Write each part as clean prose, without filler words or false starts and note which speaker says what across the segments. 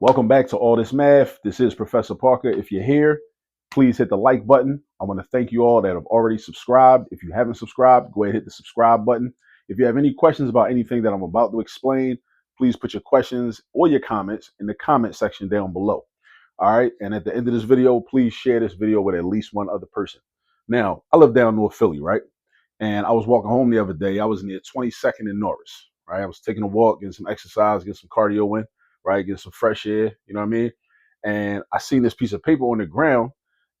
Speaker 1: Welcome back to All This Math. This is Professor Parker. If you're here, please hit the like button. I want to thank you all that have already subscribed. If you haven't subscribed, go ahead and hit the subscribe button. If you have any questions about anything that I'm about to explain, please put your questions or your comments in the comment section down below. All right. And at the end of this video, please share this video with at least one other person. Now, I live down North Philly, right? And I was walking home the other day. I was near 22nd and Norris, right? I was taking a walk, getting some exercise, getting some cardio in, right? Getting some fresh air, you know what I mean? And I seen this piece of paper on the ground,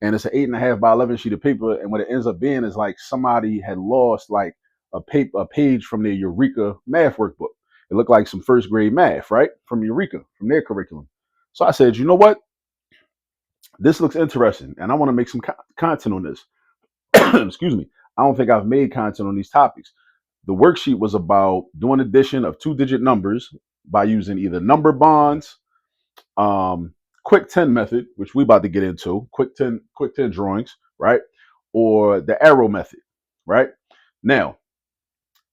Speaker 1: and it's an 8.5 by 11 sheet of paper. And what it ends up being is like somebody had lost like a page from their Eureka math workbook. It looked like some first grade math, right? From Eureka, from their curriculum. So I said, you know what? This looks interesting, and I want to make some content on this. Excuse me. I don't think I've made content on these topics. The worksheet was about doing addition of two-digit numbers by using either number bonds, quick 10 method, which we about to get into, quick 10 drawings, right? Or the arrow method, right? Now,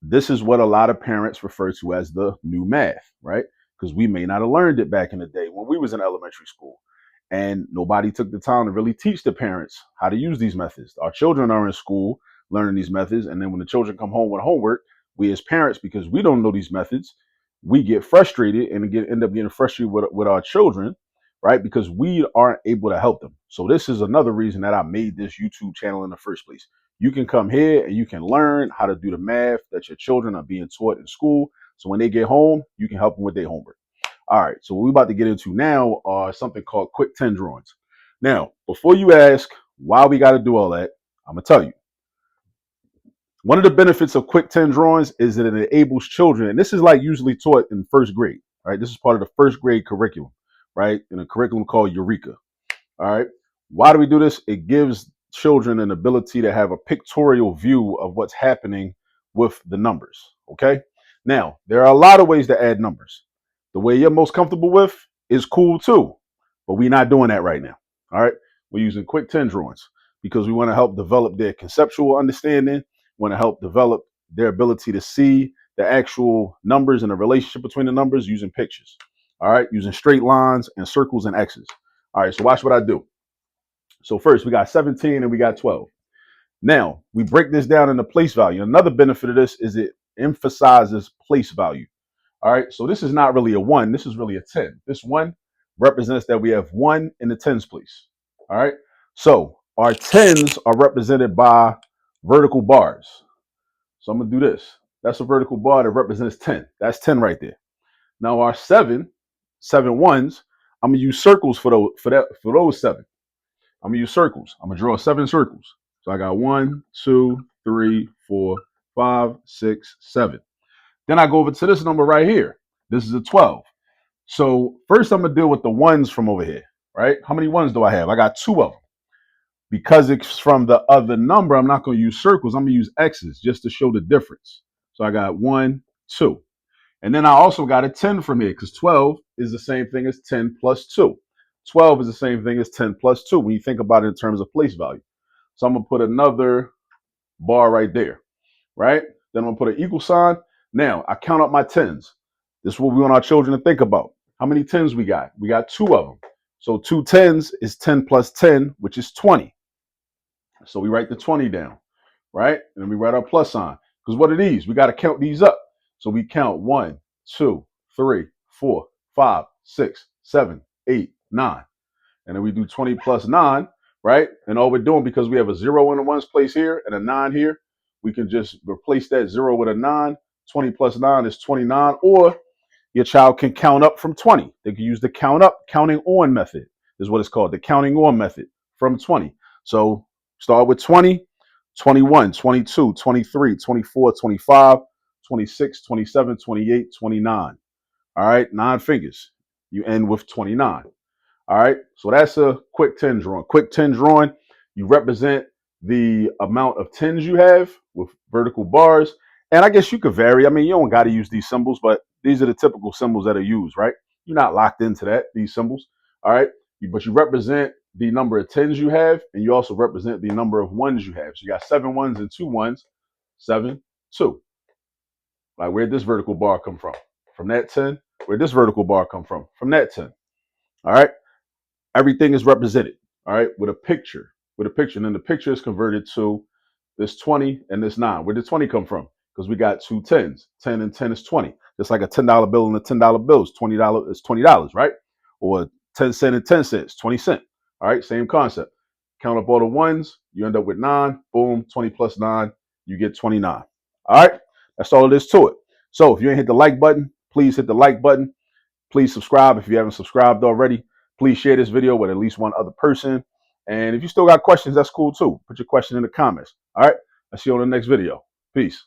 Speaker 1: this is what a lot of parents refer to as the new math, right? Because we may not have learned it back in the day when we was in elementary school. And nobody took the time to really teach the parents how to use these methods. Our children are in school learning these methods. And then when the children come home with homework, we as parents, because we don't know these methods, we get frustrated and end up getting frustrated with our children, right? Because we aren't able to help them. So this is another reason that I made this YouTube channel in the first place. You can come here and you can learn how to do the math that your children are being taught in school. So when they get home, you can help them with their homework. All right, so what we're about to get into now are something called quick 10 drawings. Now, before you ask why we got to do all that, I'm going to tell you. One of the benefits of quick 10 drawings is that it enables children, and this is like usually taught in first grade, right? This is part of the first grade curriculum, right? In a curriculum called Eureka. All right. Why do we do this? It gives children an ability to have a pictorial view of what's happening with the numbers. Okay. Now, there are a lot of ways to add numbers. The way you're most comfortable with is cool too, but we're not doing that right now. All right. We're using quick 10 drawings because we want to help develop their conceptual understanding, want to help develop their ability to see the actual numbers and the relationship between the numbers using pictures. All right. Using straight lines and circles and X's. All right, so watch what I do. So first, we got 17 and we got 12. Now, we break this down into place value. Another benefit of this is it emphasizes place value. All right, so this is not really a 1. This is really a 10. This 1 represents that we have 1 in the tens place. All right, so our tens are represented by vertical bars. So I'm going to do this. That's a vertical bar that represents 10. That's 10 right there. Now, our 7 ones, I'm gonna use circles for those 7. I'm gonna use circles. I'm gonna draw 7 circles. So I got 1, 2, 3, 4, 5, 6, 7. Then I go over to this number right here. This is a 12. So first I'm gonna deal with the ones from over here, right? How many ones do I have? I got 2 of them. Because it's from the other number, I'm not gonna use circles. I'm gonna use X's just to show the difference. So I got 1, 2. And then I also got a 10 from here because 12 is the same thing as 10 plus 2. 12 is the same thing as 10 plus 2 when you think about it in terms of place value. So I'm going to put another bar right there, right? Then I'm going to put an equal sign. Now, I count up my 10s. This is what we want our children to think about. How many 10s we got? We got 2 of them. So 2 10s is 10 plus 10, which is 20. So we write the 20 down, right? And then we write our plus sign. Because what are these? We got to count these up. So we count 1, 2, 3, 4, 5, 6, 7, 8, 9. And then we do 20 plus 9, right? And all we're doing, because we have a 0 in the ones place here and a 9 here, we can just replace that 0 with a 9. 20 plus 9 is 29. Or your child can count up from 20. They can use the counting on method is what it's called, the counting on method from 20. So start with 20, 21, 22, 23, 24, 25, 26, 27, 28, 29. All right, 9 fingers. You end with 29. All right, so that's a quick 10 drawing. Quick 10 drawing, you represent the amount of 10s you have with vertical bars. And I guess you could vary. I mean, you don't got to use these symbols, but these are the typical symbols that are used, right? You're not locked into these symbols. All right, but you represent the number of 10s you have, and you also represent the number of ones you have. So you got 7 ones and 2 ones, 7, 2. Like, where'd this vertical bar come from? From that 10. Where'd this vertical bar come from? From that 10. All right. Everything is represented. All right. With a picture. With a picture. And then the picture is converted to this 20 and this 9. Where did 20 come from? Because we got two tens. 10 and 10 is 20. Just like a $10 bill and a $10 bill is $20 is $20, right? Or 10 cent and 10 cents, 20 cent. All right. Same concept. Count up all the ones. You end up with 9. Boom. 20 plus 9. You get 29. All right. That's all it is to it. So if you ain't hit the like button, please hit the like button. Please subscribe if you haven't subscribed already. Please share this video with at least one other person. And if you still got questions, that's cool too. Put your question in the comments. All right. I'll see you on the next video. Peace.